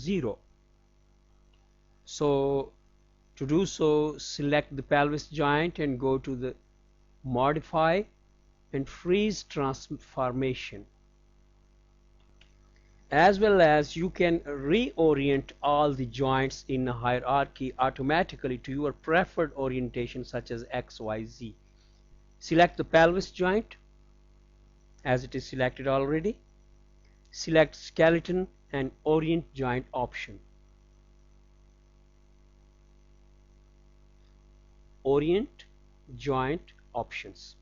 0. So to do so, select the pelvis joint and go to the modify and freeze transformation. As well as you can reorient all the joints in a hierarchy automatically to your preferred orientation such as XYZ. Select the pelvis joint as it is selected already. Select skeleton and orient joint option. Orient joint options.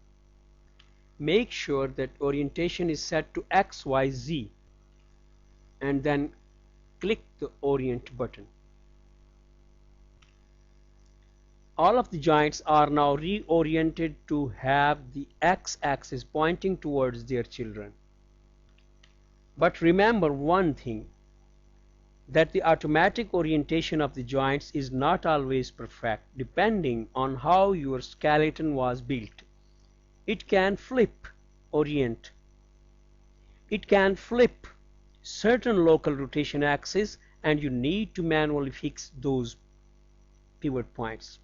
Make sure that orientation is set to XYZ and then click the orient button. All of the joints are now reoriented to have the x-axis pointing towards their children. But remember one thing, that the automatic orientation of the joints is not always perfect depending on how your skeleton was built. It can flip orient. It can flip certain local rotation axes and you need to manually fix those pivot points.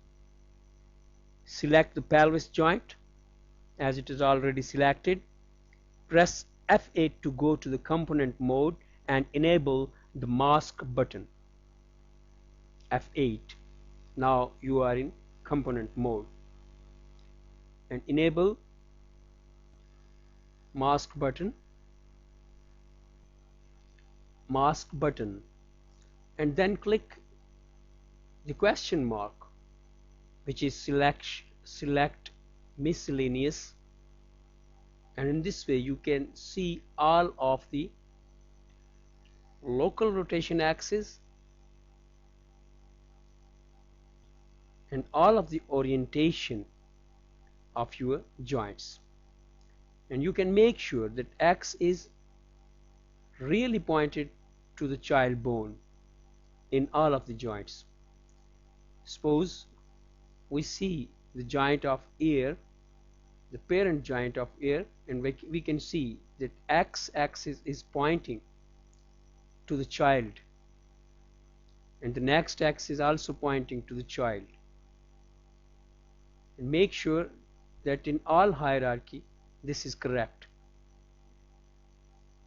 Select the pelvis joint as it is already selected. Press F8 to go to the component mode and enable the mask button. F8. Now you are in component mode. And enable mask button. Mask button. And then click the question mark, which is select miscellaneous, and in this way you can see all of the local rotation axis and all of the orientation of your joints, and you can make sure that X is really pointed to the child bone in all of the joints. Suppose we see the joint of ear, the parent joint of ear, and we can see that x-axis is pointing to the child and the next axis is also pointing to the child. And make sure that in all hierarchy this is correct,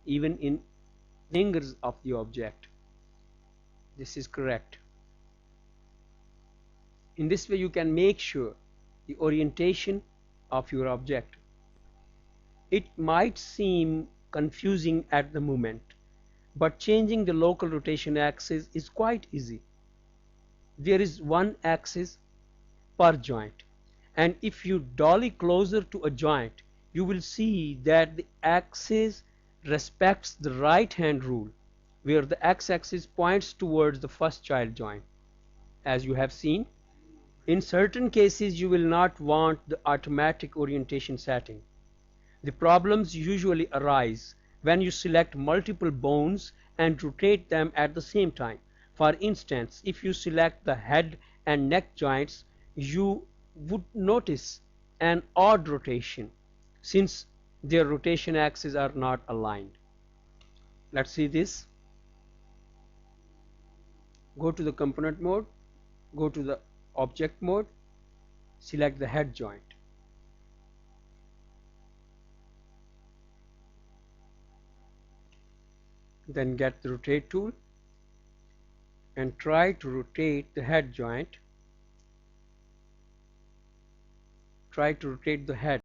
even in fingers of the object this is correct. In this way you can make sure the orientation of your object. It might seem confusing at the moment, but changing the local rotation axis is quite easy. There is one axis per joint, and if you dolly closer to a joint you will see that the axis respects the right hand rule where the x-axis points towards the first child joint. As you have seen, in certain cases you will not want the automatic orientation setting. The problems usually arise when you select multiple bones and rotate them at the same time. For instance, if you select the head and neck joints, you would notice an odd rotation since their rotation axes are not aligned. Let's see this. Go to the component mode, go to the object mode, select the head joint. Then get the rotate tool and try to rotate the head joint. Try to rotate the head.